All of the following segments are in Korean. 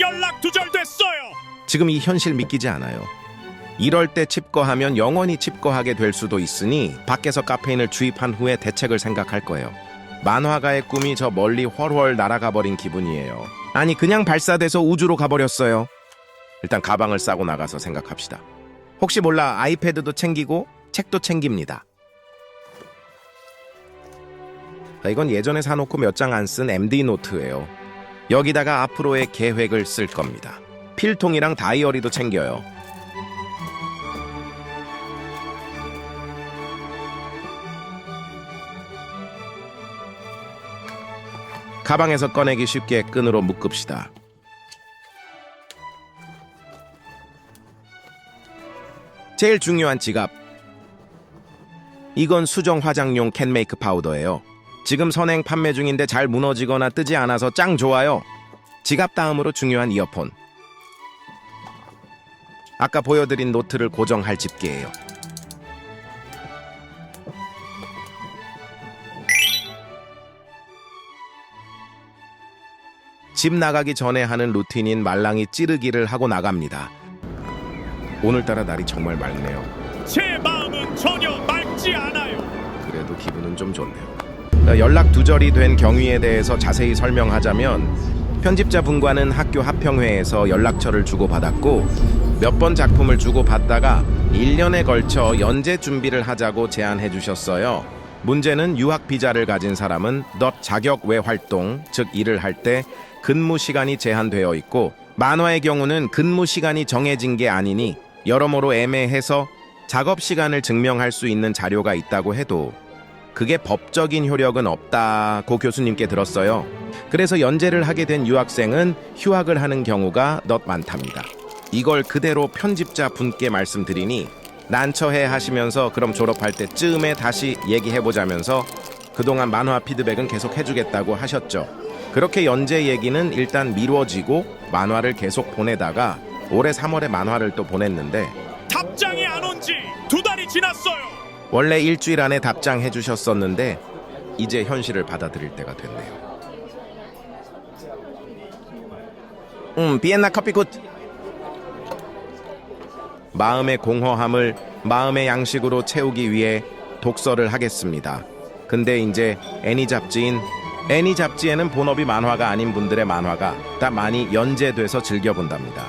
연락 두절됐어요. 지금 이 현실 믿기지 않아요. 이럴 때 칩거하면 영원히 칩거하게 될 수도 있으니 밖에서 카페인을 주입한 후에 대책을 생각할 거예요. 만화가의 꿈이 저 멀리 훨훨 날아가 버린 기분이에요. 아니 그냥 발사돼서 우주로 가버렸어요. 일단 가방을 싸고 나가서 생각합시다. 혹시 몰라 아이패드도 챙기고 책도 챙깁니다. 이건 예전에 사놓고 몇 장 안 쓴 MD 노트예요. 여기다가 앞으로의 계획을 쓸 겁니다. 필통이랑 다이어리도 챙겨요. 가방에서 꺼내기 쉽게 끈으로 묶읍시다. 제일 중요한 지갑. 이건 수정 화장용 캔메이크 파우더예요. 지금 선행 판매 중인데 잘 무너지거나 뜨지 않아서 짱 좋아요. 지갑 다음으로 중요한 이어폰. 아까 보여드린 노트를 고정할 집게예요. 집 나가기 전에 하는 루틴인 말랑이 찌르기를 하고 나갑니다. 오늘따라 날이 정말 맑네요. 제 마음은 전혀 맑지 않아요. 그래도 기분은 좀 좋네요. 연락 두절이 된 경위에 대해서 자세히 설명하자면 편집자분과는 학교 합평회에서 연락처를 주고받았고 몇 번 작품을 주고받다가 1년에 걸쳐 연재 준비를 하자고 제안해 주셨어요. 문제는 유학 비자를 가진 사람은 자격 외 활동, 즉 일을 할 때 근무 시간이 제한되어 있고 만화의 경우는 근무 시간이 정해진 게 아니니 여러모로 애매해서 작업 시간을 증명할 수 있는 자료가 있다고 해도 그게 법적인 효력은 없다고 교수님께 들었어요. 그래서 연재를 하게 된 유학생은 휴학을 하는 경우가 많답니다. 이걸 그대로 편집자 분께 말씀드리니 난처해 하시면서 그럼 졸업할 때쯤에 다시 얘기해보자면서 그동안 만화 피드백은 계속 해주겠다고 하셨죠. 그렇게 연재 얘기는 일단 미뤄지고 만화를 계속 보내다가 올해 3월에 만화를 또 보냈는데 답장이 안 온 지 2달이 지났어요. 원래 일주일 안에 답장해 주셨었는데 이제 현실을 받아들일 때가 됐네요. 비엔나 커피 굿. 마음의 공허함을 마음의 양식으로 채우기 위해 독서를 하겠습니다. 근데 이제 애니 잡지에는 본업이 만화가 아닌 분들의 만화가 다 많이 연재돼서 즐겨본답니다.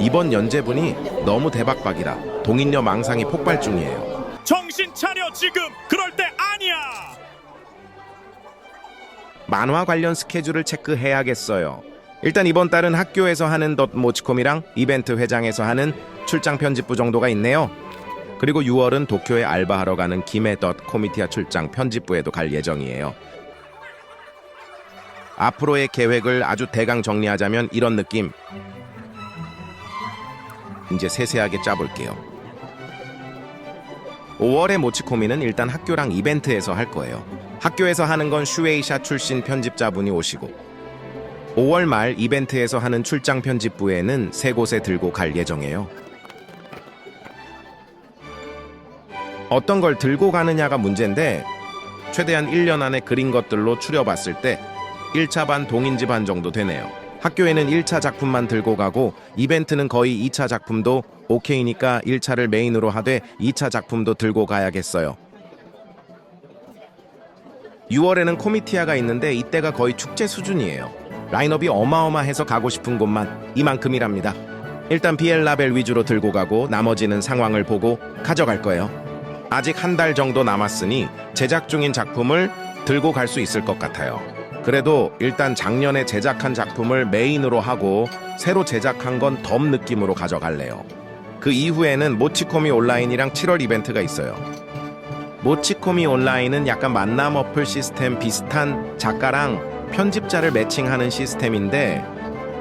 이번 연재분이 너무 대박박이라 동인녀 망상이 폭발 중이에요. 정신 차려 지금. 그럴 때 아니야. 만화 관련 스케줄을 체크해야겠어요. 일단 이번 달은 학교에서 하는 모치콤이랑 이벤트 회장에서 하는 출장 편집부 정도가 있네요. 그리고 6월은 도쿄에 알바하러 가는 김해 코미티아 출장 편집부에도 갈 예정이에요. 앞으로의 계획을 아주 대강 정리하자면 이런 느낌. 이제 세세하게 짜볼게요. 5월의 모치코미는 일단 학교랑 이벤트에서 할 거예요. 학교에서 하는 건 슈에이샤 출신 편집자분이 오시고 5월 말 이벤트에서 하는 출장 편집부에는 3곳에 들고 갈 예정이에요. 어떤 걸 들고 가느냐가 문제인데 최대한 1년 안에 그린 것들로 추려봤을 때 1차 반 동인지 반 정도 되네요. 학교에는 1차 작품만 들고 가고 이벤트는 거의 2차 작품도 오케이니까 1차를 메인으로 하되 2차 작품도 들고 가야겠어요. 6월에는 코미티아가 있는데 이때가 거의 축제 수준이에요. 라인업이 어마어마해서 가고 싶은 곳만 이만큼이랍니다. 일단 비엘라벨 위주로 들고 가고 나머지는 상황을 보고 가져갈 거예요. 아직 한 달 정도 남았으니 제작 중인 작품을 들고 갈 수 있을 것 같아요. 그래도 일단 작년에 제작한 작품을 메인으로 하고 새로 제작한 건 덤 느낌으로 가져갈래요. 그 이후에는 모치코미 온라인이랑 7월 이벤트가 있어요. 모치코미 온라인은 약간 만남 어플 시스템 비슷한 작가랑 편집자를 매칭하는 시스템인데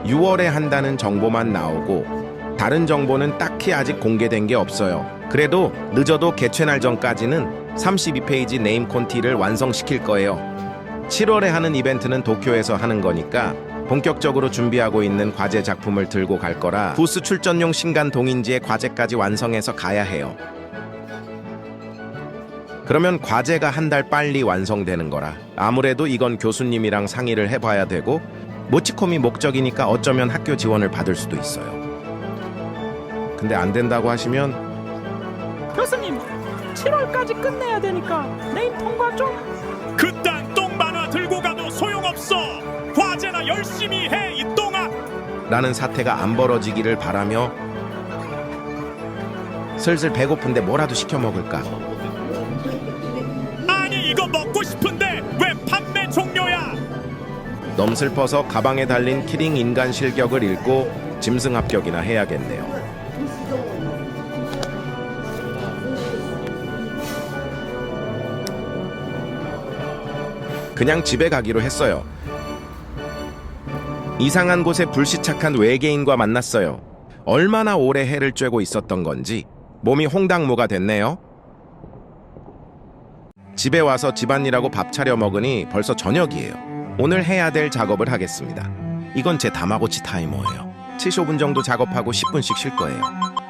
6월에 한다는 정보만 나오고 다른 정보는 딱히 아직 공개된 게 없어요. 그래도 늦어도 개최날 전까지는 32페이지 네임 콘티를 완성시킬 거예요. 7월에 하는 이벤트는 도쿄에서 하는 거니까 본격적으로 준비하고 있는 과제 작품을 들고 갈 거라 부스 출전용 신간 동인지의 과제까지 완성해서 가야 해요. 그러면 과제가 한 달 빨리 완성되는 거라. 아무래도 이건 교수님이랑 상의를 해봐야 되고 모치콤이 목적이니까 어쩌면 학교 지원을 받을 수도 있어요. 근데 안 된다고 하시면 교수님, 7월까지 끝내야 되니까 내일 통과 좀. 그딴 똥만화 들고 가도 소용없어. 과제나 열심히 해, 이 똥아. 라는 사태가 안 벌어지기를 바라며 슬슬 배고픈데 뭐라도 시켜 먹을까. 아니 이거 먹고 싶은데 왜 판매 종료야? 너무 슬퍼서 가방에 달린 키링 인간 실격을 읽고 짐승 합격이나 해야겠네요. 그냥 집에 가기로 했어요. 이상한 곳에 불시착한 외계인과 만났어요. 얼마나 오래 해를 쬐고 있었던 건지 몸이 홍당무가 됐네요. 집에 와서 집안일하고 밥 차려 먹으니 벌써 저녁이에요. 오늘 해야 될 작업을 하겠습니다. 이건 제 다마고치 타이머예요. 75분 정도 작업하고 10분씩 쉴 거예요.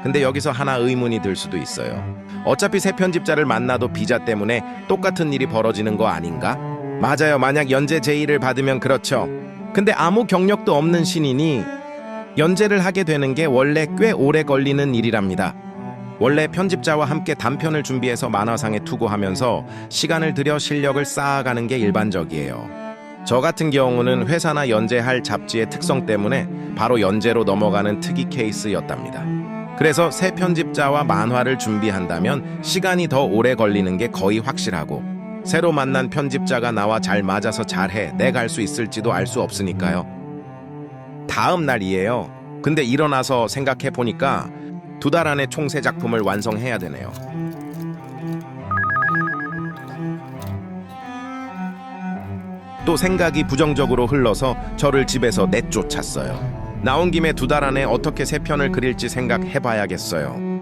근데 여기서 하나 의문이 들 수도 있어요. 어차피 새 편집자를 만나도 비자 때문에 똑같은 일이 벌어지는 거 아닌가? 맞아요. 만약 연재 제의를 받으면 그렇죠. 근데 아무 경력도 없는 신인이 연재를 하게 되는 게 원래 꽤 오래 걸리는 일이랍니다. 원래 편집자와 함께 단편을 준비해서 만화상에 투고하면서 시간을 들여 실력을 쌓아가는 게 일반적이에요. 저 같은 경우는 회사나 연재할 잡지의 특성 때문에 바로 연재로 넘어가는 특이 케이스였답니다. 그래서 새 편집자와 만화를 준비한다면 시간이 더 오래 걸리는 게 거의 확실하고 새로 만난 편집자가 나와 잘 맞아서 잘해 내가 할 수 있을지도 알 수 없으니까요. 다음 날이에요. 근데 일어나서 생각해 보니까 2달 안에 총 3작품을 완성해야 되네요. 또 생각이 부정적으로 흘러서 저를 집에서 내쫓았어요. 나온 김에 2달 안에 어떻게 3편을 그릴지 생각해봐야겠어요.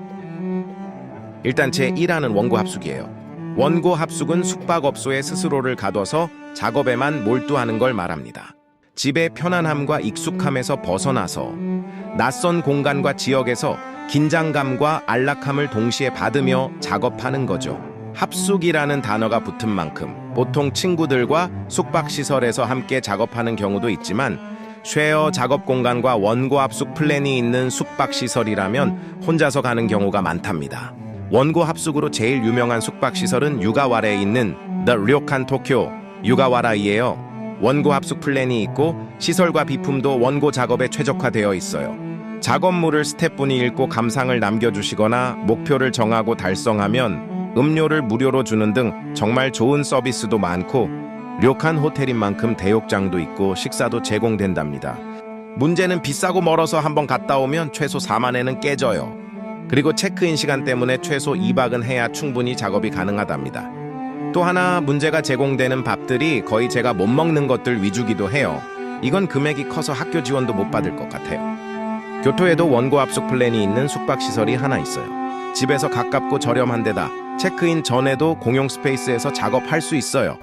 일단 제 일하는 원고 합숙이에요. 원고 합숙은 숙박업소에 스스로를 가둬서 작업에만 몰두하는 걸 말합니다. 집의 편안함과 익숙함에서 벗어나서 낯선 공간과 지역에서 긴장감과 안락함을 동시에 받으며 작업하는 거죠. 합숙이라는 단어가 붙은 만큼 보통 친구들과 숙박시설에서 함께 작업하는 경우도 있지만 쉐어 작업 공간과 원고 합숙 플랜이 있는 숙박시설이라면 혼자서 가는 경우가 많답니다. 원고 합숙으로 제일 유명한 숙박시설은 유가와라에 있는 The Ryokan Tokyo 유가와라이에요. 원고 합숙 플랜이 있고 시설과 비품도 원고 작업에 최적화되어 있어요. 작업물을 스태프분이 읽고 감상을 남겨주시거나 목표를 정하고 달성하면 음료를 무료로 주는 등 정말 좋은 서비스도 많고 료칸 호텔인 만큼 대욕장도 있고 식사도 제공된답니다. 문제는 비싸고 멀어서 한번 갔다 오면 최소 4만엔은 깨져요. 그리고 체크인 시간 때문에 최소 2박은 해야 충분히 작업이 가능하답니다. 또 하나 문제가 제공되는 밥들이 거의 제가 못 먹는 것들 위주기도 해요. 이건 금액이 커서 학교 지원도 못 받을 것 같아요. 교토에도 원고 합숙 플랜이 있는 숙박시설이 하나 있어요. 집에서 가깝고 저렴한 데다 체크인 전에도 공용 스페이스에서 작업할 수 있어요.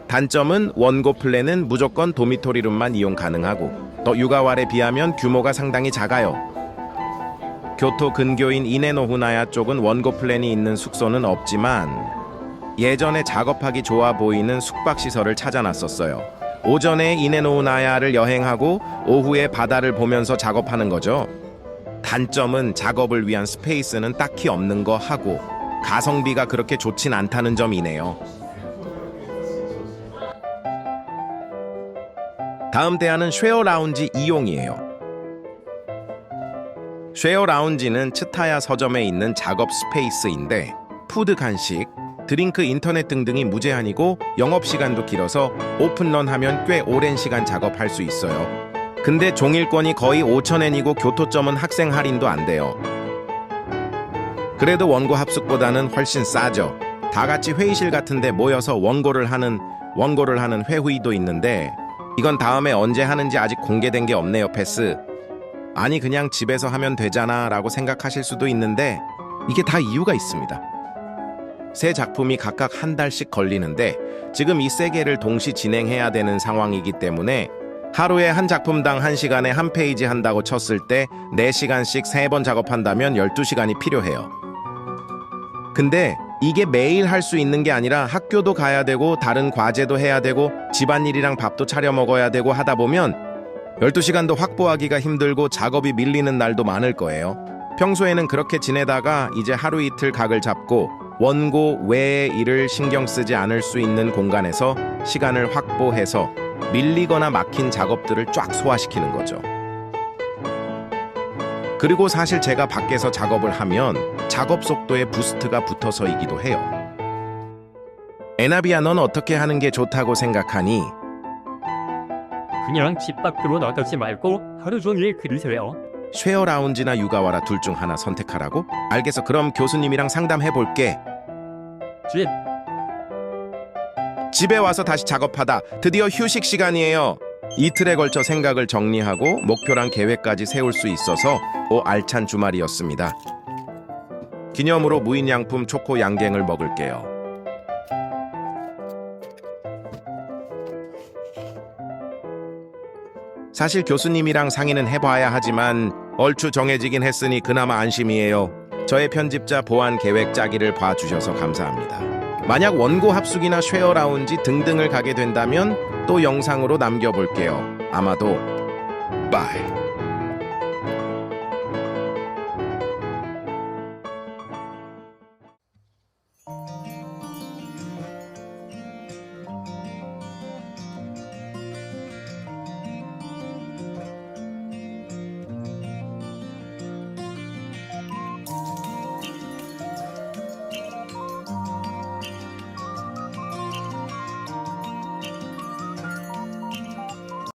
단점은 원고 플랜은 무조건 도미토리룸만 이용 가능하고 또 유가와에 비하면 규모가 상당히 작아요. 교토 근교인 이네노후나야 쪽은 원고 플랜이 있는 숙소는 없지만 예전에 작업하기 좋아 보이는 숙박시설을 찾아놨었어요. 오전에 이네노후나야를 여행하고 오후에 바다를 보면서 작업하는 거죠. 단점은 작업을 위한 스페이스는 딱히 없는 거 하고 가성비가 그렇게 좋진 않다는 점이네요. 다음 대안은 쉐어 라운지 이용이에요. 쉐어 라운지는 츠타야 서점에 있는 작업 스페이스인데 푸드 간식, 드링크, 인터넷 등등이 무제한이고 영업시간도 길어서 오픈런 하면 꽤 오랜 시간 작업할 수 있어요. 근데 종일권이 거의 5,000엔이고 교토점은 학생 할인도 안 돼요. 그래도 원고 합숙보다는 훨씬 싸죠. 다 같이 회의실 같은데 모여서 원고를 하는 회의도 있는데 이건 다음에 언제 하는지 아직 공개된 게 없네요. 패스. 아니 그냥 집에서 하면 되잖아 라고 생각하실 수도 있는데 이게 다 이유가 있습니다. 세 작품이 각각 한 달씩 걸리는데 지금 이 세 개를 동시 진행해야 되는 상황이기 때문에 하루에 한 작품당 1시간에 한 페이지 한다고 쳤을 때 4시간씩 3번 작업한다면 12시간이 필요해요. 근데 이게 매일 할 수 있는 게 아니라 학교도 가야 되고 다른 과제도 해야 되고 집안일이랑 밥도 차려 먹어야 되고 하다 보면 12시간도 확보하기가 힘들고 작업이 밀리는 날도 많을 거예요. 평소에는 그렇게 지내다가 이제 하루 이틀 각을 잡고 원고 외의 일을 신경 쓰지 않을 수 있는 공간에서 시간을 확보해서 밀리거나 막힌 작업들을 쫙 소화시키는 거죠. 그리고 사실 제가 밖에서 작업을 하면 작업 속도에 부스트가 붙어서이기도 해요. 에나비야, 넌 어떻게 하는 게 좋다고 생각하니? 그냥 집 밖으로 나가지 말고 하루 종일 그러세요. 쉐어 라운지나 육아와라 둘 중 하나 선택하라고? 알겠어. 그럼 교수님이랑 상담해 볼게. 집에 와서 다시 작업하다 드디어 휴식 시간이에요. 이틀에 걸쳐 생각을 정리하고 목표랑 계획까지 세울 수 있어서 알찬 주말이었습니다. 기념으로 무인양품 초코 양갱을 먹을게요. 사실 교수님이랑 상의는 해봐야 하지만 얼추 정해지긴 했으니 그나마 안심이에요. 저의 편집자 보안 계획 짜기를 봐주셔서 감사합니다. 만약 원고 합숙이나 쉐어 라운지 등등을 가게 된다면 또 영상으로 남겨볼게요. 아마도. 바이.